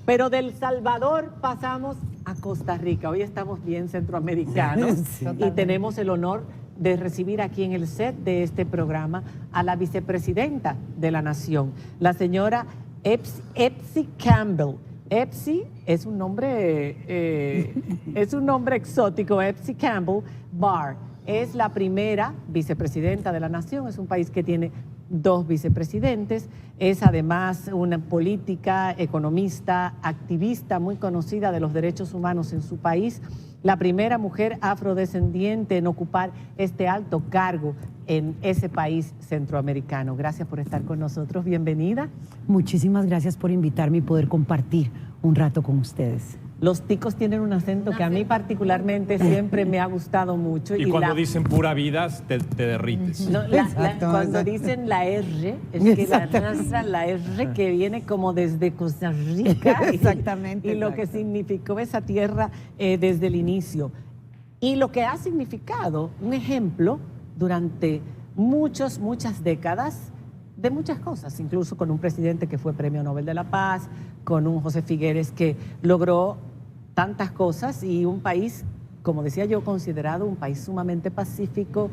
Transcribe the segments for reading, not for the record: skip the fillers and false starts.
Pero del Salvador pasamos a Costa Rica. Hoy estamos bien centroamericanos y tenemos el honor de recibir aquí en el set de este programa a la vicepresidenta de la Nación, la señora Epsie Campbell. Epsie es un nombre exótico, Epsie Campbell Barr. Es la primera vicepresidenta de la Nación, es un país que tiene 2 vicepresidentes, es además una política, economista, activista muy conocida de los derechos humanos en su país, la primera mujer afrodescendiente en ocupar este alto cargo en ese país centroamericano. Gracias por estar con nosotros, bienvenida. Muchísimas gracias por invitarme y poder compartir un rato con ustedes. Los ticos tienen un acento que a mí particularmente siempre me ha gustado mucho. Y cuando dicen pura vida, te derrites. No, cuando dicen la R, es que la R que viene como desde Costa Rica. Exactamente. Y lo que significó esa tierra desde el inicio. Y lo que ha significado un ejemplo durante muchas décadas de muchas cosas, incluso con un presidente que fue Premio Nobel de la Paz, con un José Figueres que logró tantas cosas y un país, como decía yo, considerado un país sumamente pacífico,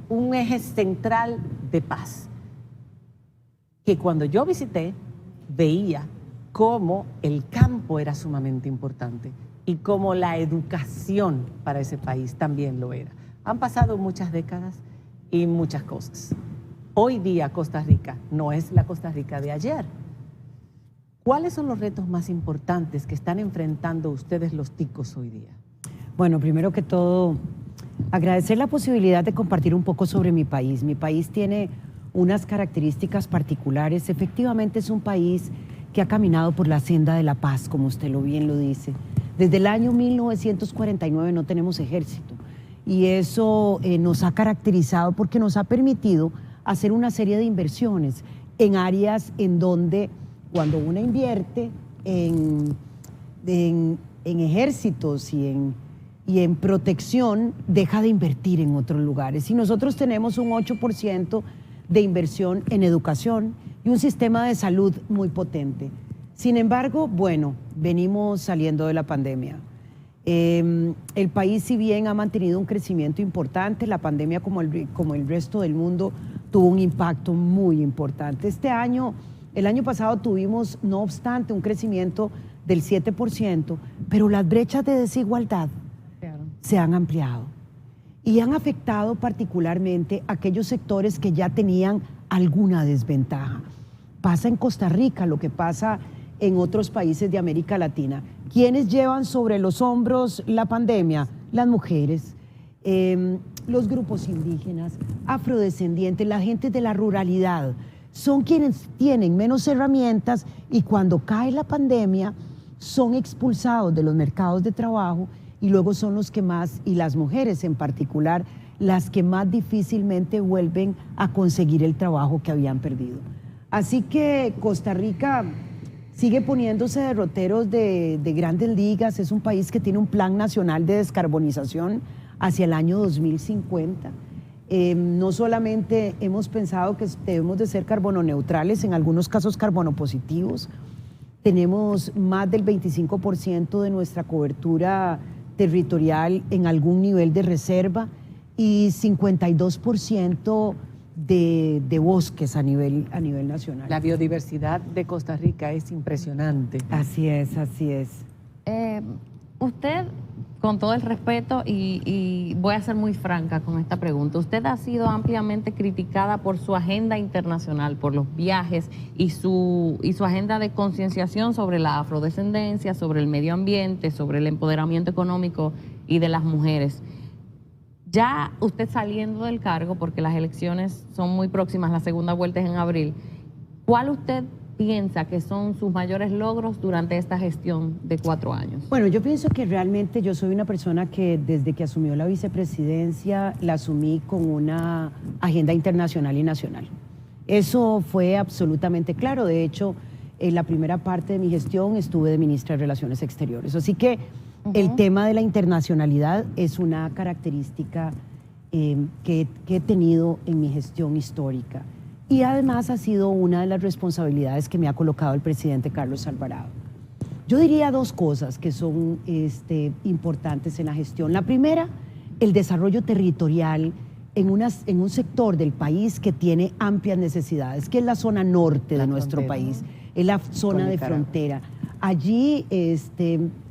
un eje central de paz. Que cuando yo visité, veía cómo el campo era sumamente importante y cómo la educación para ese país también lo era. Han pasado muchas décadas y muchas cosas. Hoy día Costa Rica no es la Costa Rica de ayer. ¿Cuáles son los retos más importantes que están enfrentando ustedes los ticos hoy día? Bueno, primero que todo, agradecer la posibilidad de compartir un poco sobre mi país. Mi país tiene unas características particulares. Efectivamente es un país que ha caminado por la senda de la paz, como usted bien lo dice. Desde el año 1949 no tenemos ejército y eso nos ha caracterizado porque nos ha permitido hacer una serie de inversiones en áreas en donde cuando uno invierte en ejércitos y en protección, deja de invertir en otros lugares. Y nosotros tenemos un 8% de inversión en educación y un sistema de salud muy potente. Sin embargo, bueno, venimos saliendo de la pandemia. El país, si bien ha mantenido un crecimiento importante, la pandemia, como el resto del mundo, tuvo un impacto muy importante. El año pasado tuvimos, no obstante, un crecimiento del 7%, pero las brechas de desigualdad se han ampliado y han afectado particularmente a aquellos sectores que ya tenían alguna desventaja. Pasa en Costa Rica lo que pasa en otros países de América Latina. ¿Quiénes llevan sobre los hombros la pandemia? Las mujeres, los grupos indígenas, afrodescendientes, la gente de la ruralidad, son quienes tienen menos herramientas y cuando cae la pandemia son expulsados de los mercados de trabajo y luego son los que más, y las mujeres en particular, las que más difícilmente vuelven a conseguir el trabajo que habían perdido. Así que Costa Rica sigue poniéndose derroteros de grandes ligas, es un país que tiene un plan nacional de descarbonización hacia el año 2050. No solamente hemos pensado que debemos de ser carbono neutrales, en algunos casos carbono positivos. Tenemos más del 25% de nuestra cobertura territorial en algún nivel de reserva y 52% de bosques a nivel nacional. La biodiversidad de Costa Rica es impresionante. Así es, así es. Usted, con todo el respeto, y voy a ser muy franca con esta pregunta, usted ha sido ampliamente criticada por su agenda internacional, por los viajes y su agenda de concienciación sobre la afrodescendencia, sobre el medio ambiente, sobre el empoderamiento económico y de las mujeres. Ya usted saliendo del cargo, porque las elecciones son muy próximas, la segunda vuelta es en abril, ¿cuál usted piensa que son sus mayores logros durante esta gestión de 4 años? Bueno, yo pienso que realmente yo soy una persona que desde que asumió la vicepresidencia la asumí con una agenda internacional y nacional. Eso fue absolutamente claro. De hecho, en la primera parte de mi gestión estuve de ministra de Relaciones Exteriores. Así que el tema de la internacionalidad es una característica que he tenido en mi gestión histórica. Y además ha sido una de las responsabilidades que me ha colocado el presidente Carlos Alvarado. Yo diría dos cosas que son importantes en la gestión. La primera, el desarrollo territorial en un sector del país que tiene amplias necesidades, que es la zona norte de nuestro país, es la zona de frontera. Allí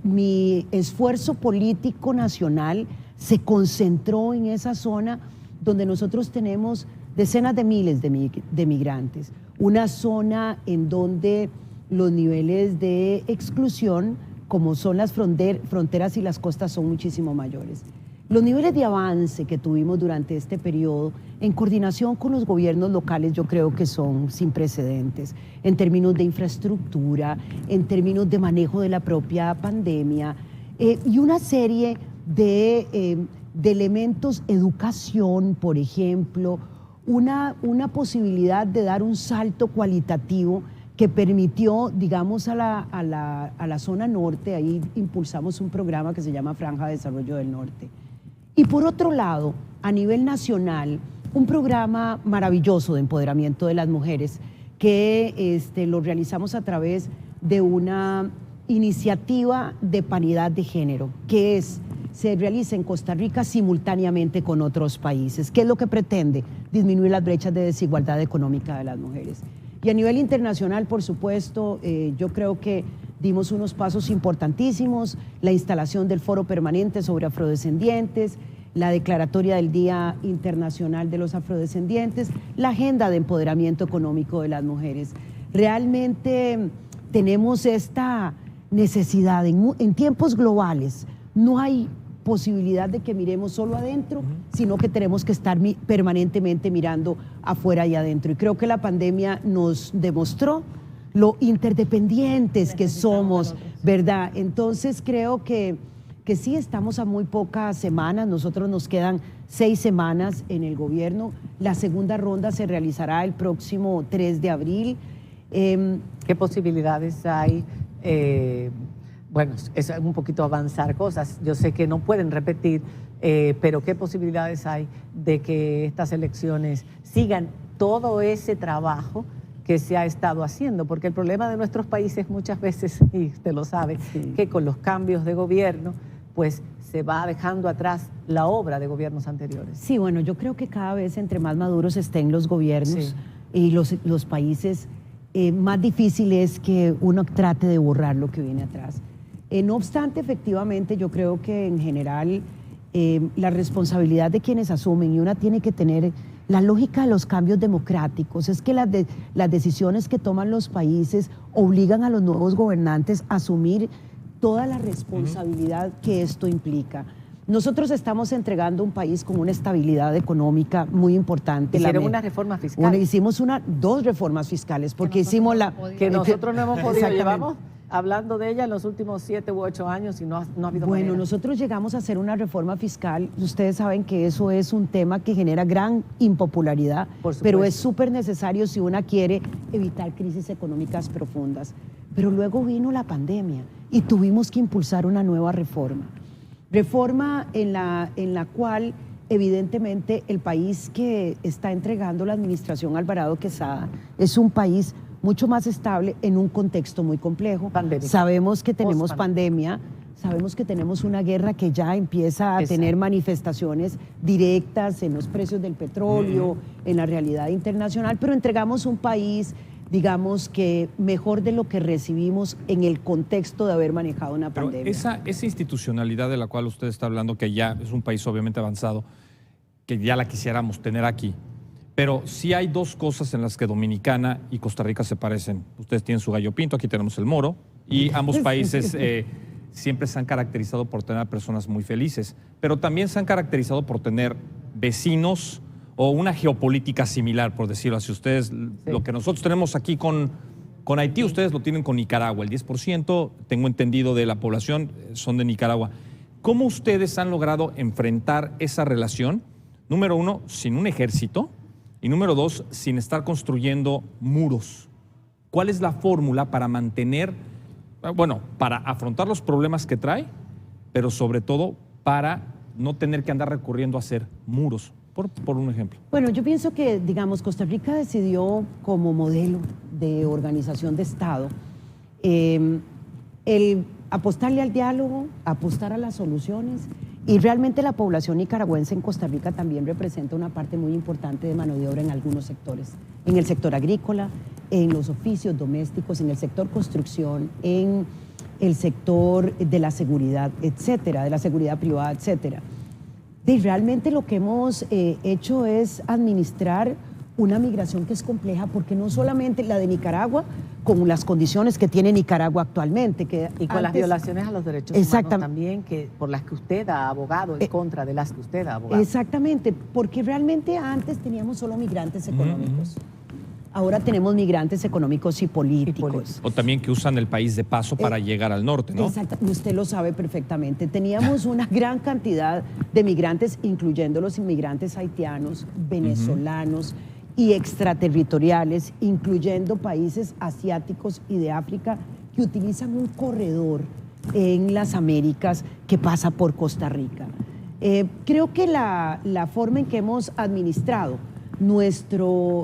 mi esfuerzo político nacional se concentró en esa zona donde nosotros tenemos decenas de miles de migrantes, una zona en donde los niveles de exclusión, como son las fronteras y las costas, son muchísimo mayores. Los niveles de avance que tuvimos durante este periodo, en coordinación con los gobiernos locales, yo creo que son sin precedentes, en términos de infraestructura, en términos de manejo de la propia pandemia, y una serie de elementos, educación, por ejemplo, una posibilidad de dar un salto cualitativo que permitió, digamos, a la zona norte. Ahí impulsamos un programa que se llama Franja de Desarrollo del Norte. Y por otro lado, a nivel nacional, un programa maravilloso de empoderamiento de las mujeres que lo realizamos a través de una iniciativa de paridad de género, que se realiza en Costa Rica simultáneamente con otros países. ¿Qué es lo que pretende? Disminuir las brechas de desigualdad económica de las mujeres. Y a nivel internacional, por supuesto, yo creo que dimos unos pasos importantísimos, la instalación del Foro Permanente sobre Afrodescendientes, la declaratoria del Día Internacional de los Afrodescendientes, la agenda de empoderamiento económico de las mujeres. Realmente tenemos esta necesidad en tiempos globales. No hay posibilidad de que miremos solo adentro, sino que tenemos que estar permanentemente mirando afuera y adentro. Y creo que la pandemia nos demostró lo interdependientes que somos, ¿verdad? Entonces creo que sí, estamos a muy pocas semanas. Nosotros nos quedan 6 semanas en el gobierno. La segunda ronda se realizará el próximo 3 de abril. ¿Qué posibilidades hay? Bueno, es un poquito avanzar cosas. Yo sé que no pueden repetir, pero ¿qué posibilidades hay de que estas elecciones sigan todo ese trabajo que se ha estado haciendo? Porque el problema de nuestros países muchas veces, y usted lo sabe, sí, que con los cambios de gobierno, pues se va dejando atrás la obra de gobiernos anteriores. Sí, bueno, yo creo que cada vez entre más maduros estén los gobiernos, sí, y los países, más difícil es que uno trate de borrar lo que viene atrás. No obstante, efectivamente, yo creo que en general la responsabilidad de quienes asumen, y una tiene que tener la lógica de los cambios democráticos, es que las decisiones que toman los países obligan a los nuevos gobernantes a asumir toda la responsabilidad que esto implica. Nosotros estamos entregando un país con una estabilidad económica muy importante. Hicieron una reforma fiscal. Hicimos 2 reformas fiscales, porque hicimos que nosotros no hemos podido. Llevamos hablando de ella en los últimos 7 u 8 años y no ha habido Bueno, manera. Nosotros llegamos a hacer una reforma fiscal. Ustedes saben que eso es un tema que genera gran impopularidad, pero es súper necesario si una quiere evitar crisis económicas profundas. Pero luego vino la pandemia y tuvimos que impulsar una nueva reforma. Reforma en la cual evidentemente el país que está entregando la administración Alvarado Quesada es un país mucho más estable en un contexto muy complejo. Pandémico. Sabemos que tenemos pandemia, sabemos que tenemos una guerra que ya empieza a tener manifestaciones directas en los precios del petróleo, en la realidad internacional, pero entregamos un país, digamos, que mejor de lo que recibimos en el contexto de haber manejado una pandemia. Esa institucionalidad de la cual usted está hablando, que ya es un país obviamente avanzado, que ya la quisiéramos tener aquí, pero sí hay 2 cosas en las que Dominicana y Costa Rica se parecen. Ustedes tienen su gallo pinto, aquí tenemos el moro, y ambos países siempre se han caracterizado por tener personas muy felices, pero también se han caracterizado por tener vecinos o una geopolítica similar, por decirlo así. Ustedes, lo que nosotros tenemos aquí con Haití, ustedes lo tienen con Nicaragua. El 10%, tengo entendido, de la población son de Nicaragua. ¿Cómo ustedes han logrado enfrentar esa relación? Número 1, sin un ejército, y número 2, sin estar construyendo muros. ¿Cuál es la fórmula para mantener, para afrontar los problemas que trae, pero sobre todo para no tener que andar recurriendo a hacer muros? por un ejemplo. Bueno, yo pienso que, digamos, Costa Rica decidió como modelo de organización de Estado el apostarle al diálogo, apostar a las soluciones, y realmente la población nicaragüense en Costa Rica también representa una parte muy importante de mano de obra en algunos sectores, en el sector agrícola, en los oficios domésticos, en el sector construcción, en el sector de la seguridad, etcétera, de la seguridad privada, etcétera. Y realmente lo que hemos hecho es administrar una migración que es compleja, porque no solamente la de Nicaragua, con las condiciones que tiene Nicaragua actualmente. Y con las violaciones a los derechos humanos también, por las que usted ha abogado, en contra de las que usted ha abogado. Exactamente, porque realmente antes teníamos solo migrantes económicos. Ahora tenemos migrantes económicos y políticos. O también que usan el país de paso para llegar al norte, ¿no? Exacto, usted lo sabe perfectamente. Teníamos una gran cantidad de migrantes, incluyendo los inmigrantes haitianos, venezolanos y extraterritoriales, incluyendo países asiáticos y de África, que utilizan un corredor en las Américas que pasa por Costa Rica. Creo que la forma en que hemos administrado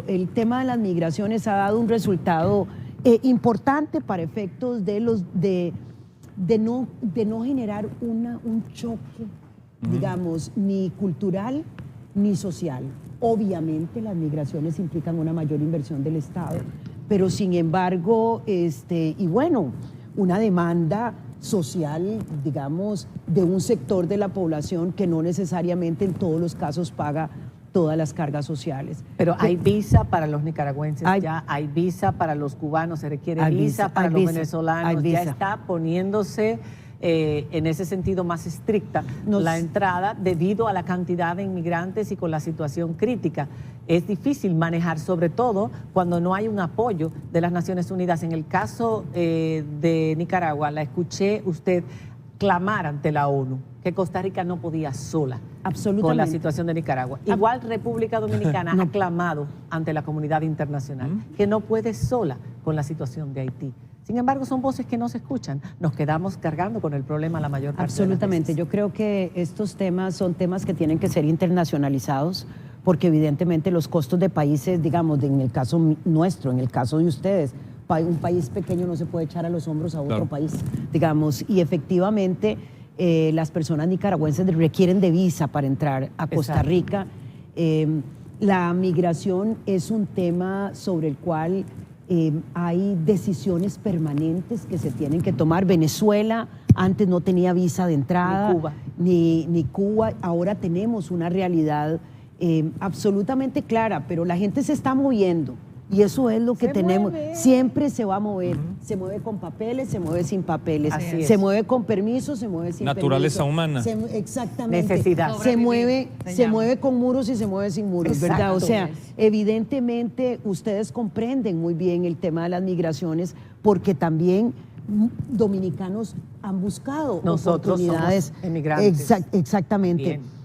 el tema de las migraciones ha dado un resultado importante para efectos de no generar un choque, digamos, ni cultural ni social. Obviamente las migraciones implican una mayor inversión del Estado, pero sin embargo, y bueno, una demanda social, digamos, de un sector de la población que no necesariamente en todos los casos paga todas las cargas sociales. Pero hay visa para los nicaragüenses, ya hay visa para los cubanos, se requiere visa para los venezolanos, ya está poniéndose en ese sentido más estricta la entrada debido a la cantidad de inmigrantes y con la situación crítica. Es difícil manejar, sobre todo cuando no hay un apoyo de las Naciones Unidas. En el caso de Nicaragua, la escuché usted clamar ante la ONU que Costa Rica no podía sola con la situación de Nicaragua. Igual República Dominicana ha clamado ante la comunidad internacional que no puede sola con la situación de Haití. Sin embargo, son voces que no se escuchan. Nos quedamos cargando con el problema la mayor parte de las veces. Yo creo que estos temas son temas que tienen que ser internacionalizados, porque evidentemente los costos de países, digamos, en el caso nuestro, en el caso de ustedes, un país pequeño no se puede echar a los hombros a otro país, digamos, y efectivamente las personas nicaragüenses requieren de visa para entrar a Costa Rica. La migración es un tema sobre el cual hay decisiones permanentes que se tienen que tomar. Venezuela antes no tenía visa de entrada, ni Cuba. Ahora tenemos una realidad absolutamente clara, pero la gente se está moviendo. Y eso es lo que tenemos. Siempre se va a mover. Se mueve con papeles, se mueve sin papeles. Se mueve con permiso, se mueve sin naturaleza permiso. humana. Exactamente. Necesidad. Se mueve con muros y se mueve sin muros, ¿verdad? O sea, evidentemente ustedes comprenden muy bien el tema de las migraciones, porque también dominicanos han buscado oportunidades. Somos emigrantes. Exactamente. Bien.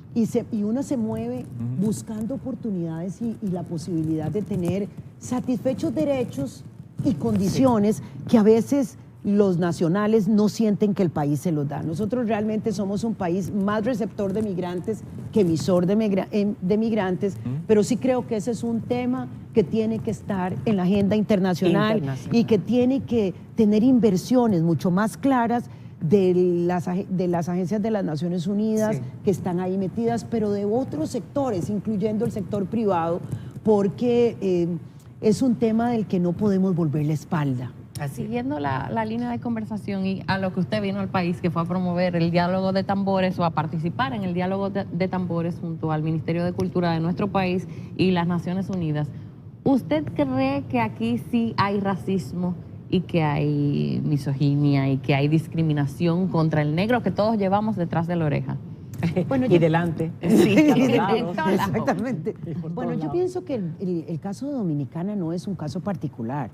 Y uno se mueve buscando oportunidades y la posibilidad de tener satisfechos derechos y condiciones que a veces los nacionales no sienten que el país se los da. Nosotros realmente somos un país más receptor de migrantes que emisor de migrantes, pero sí creo que ese es un tema que tiene que estar en la agenda internacional y que tiene que tener inversiones mucho más claras de las agencias de las Naciones Unidas que están ahí metidas, pero de otros sectores, incluyendo el sector privado, porque es un tema del que no podemos volver la espalda. Siguiendo la línea de conversación y a lo que usted vino al país, que fue a promover el diálogo de tambores o a participar en el diálogo de tambores junto al Ministerio de Cultura de nuestro país y las Naciones Unidas, ¿usted cree que aquí sí hay racismo y que hay misoginia y que hay discriminación contra el negro que todos llevamos detrás de la oreja? Bueno, y delante. Sí, exactamente. Bueno, yo pienso que el caso de Dominicana no es un caso particular.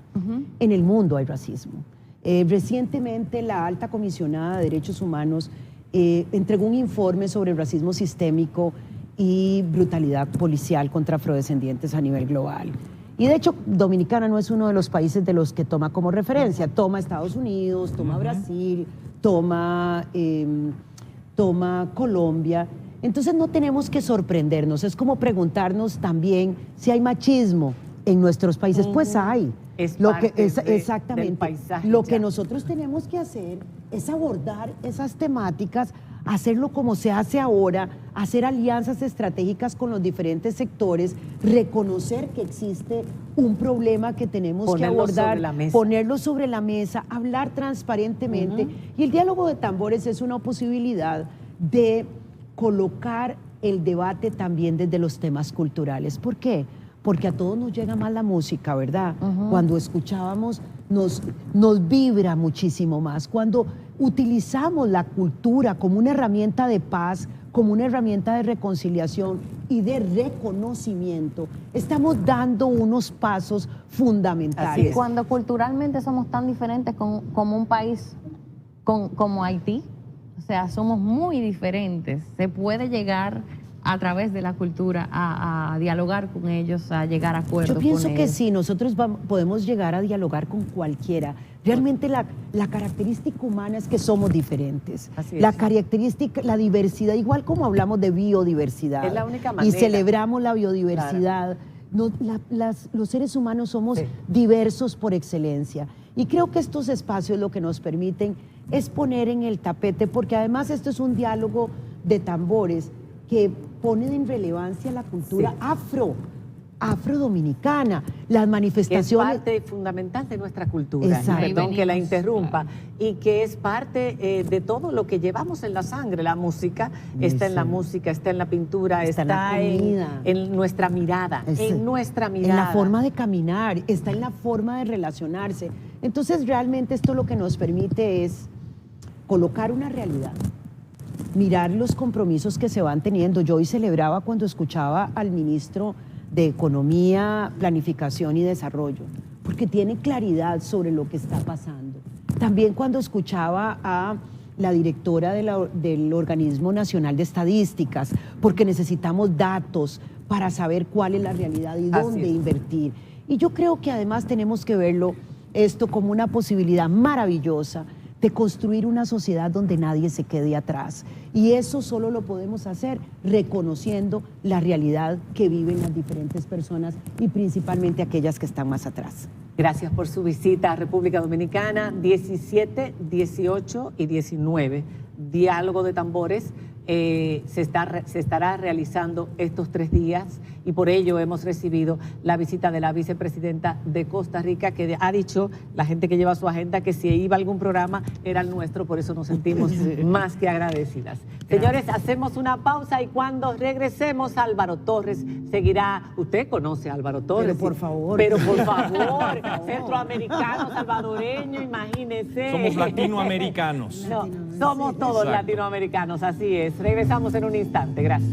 En el mundo hay racismo. Recientemente la alta comisionada de Derechos Humanos entregó un informe sobre racismo sistémico y brutalidad policial contra afrodescendientes a nivel global. Y de hecho, Dominicana no es uno de los países de los que toma como referencia. Toma Estados Unidos, toma Brasil, toma Colombia, Entonces no tenemos que sorprendernos, es como preguntarnos también si hay machismo en nuestros países. Pues hay. Es Lo parte que es, del exactamente. paisaje Lo ya. que nosotros tenemos que hacer es abordar esas temáticas, hacerlo como se hace ahora, hacer alianzas estratégicas con los diferentes sectores, reconocer que existe un problema que tenemos Ponerlo que abordar, sobre la mesa. ponerlo sobre la mesa, hablar transparentemente. Y el diálogo de tambores es una posibilidad de colocar el debate también desde los temas culturales. ¿Por qué? Porque a todos nos llega más la música, ¿verdad? Cuando escuchábamos nos vibra muchísimo más. Cuando utilizamos la cultura como una herramienta de paz, como una herramienta de reconciliación y de reconocimiento, estamos dando unos pasos fundamentales. Y cuando culturalmente somos tan diferentes como un país como Haití, o sea, somos muy diferentes, se puede llegar a través de la cultura a dialogar con ellos, a llegar a acuerdos Yo pienso con que ellos. sí, nosotros podemos llegar a dialogar con cualquiera. Realmente la característica humana es que somos diferentes. Así es. La característica, la diversidad, igual como hablamos de biodiversidad. Es la única y manera. celebramos la biodiversidad. Los seres humanos somos diversos por excelencia. Y creo que estos espacios lo que nos permiten es poner en el tapete, porque además esto es un diálogo de tambores que ponen en relevancia la cultura afrodominicana, las Que es manifestaciones. parte fundamental de nuestra cultura. Exacto. Y perdón que la Venimos, interrumpa. Y que es parte de todo lo que llevamos en la sangre. La música está en la música, está en la pintura, Está está, en la comida. en nuestra mirada. En nuestra mirada. En la forma de caminar, está en la forma de relacionarse. Entonces, realmente esto lo que nos permite es colocar una realidad, mirar los compromisos que se van teniendo. Yo hoy celebraba cuando escuchaba al ministro de Economía, Planificación y Desarrollo, porque tiene claridad sobre lo que está pasando. También cuando escuchaba a la directora del Organismo Nacional de Estadísticas, porque necesitamos datos para saber cuál es la realidad y Así dónde es. invertir. Y yo creo que además tenemos que verlo esto como una posibilidad maravillosa de construir una sociedad donde nadie se quede atrás. Y eso solo lo podemos hacer reconociendo la realidad que viven las diferentes personas y principalmente aquellas que están más atrás. Gracias por su visita a República Dominicana. 17, 18 y 19. Diálogo de tambores. Se estará realizando estos 3 días y por ello hemos recibido la visita de la vicepresidenta de Costa Rica, que ha dicho, la gente que lleva su agenda, que si iba a algún programa era el nuestro, por eso nos sentimos más que agradecidas. Señores, hacemos una pausa y cuando regresemos, Álvaro Torres seguirá. Usted conoce a Álvaro Torres. Pero por favor. Pero por favor, centroamericano, salvadoreño, imagínese. Somos latinoamericanos. No, somos todos Exacto. latinoamericanos, así es. Regresamos en un instante. Gracias.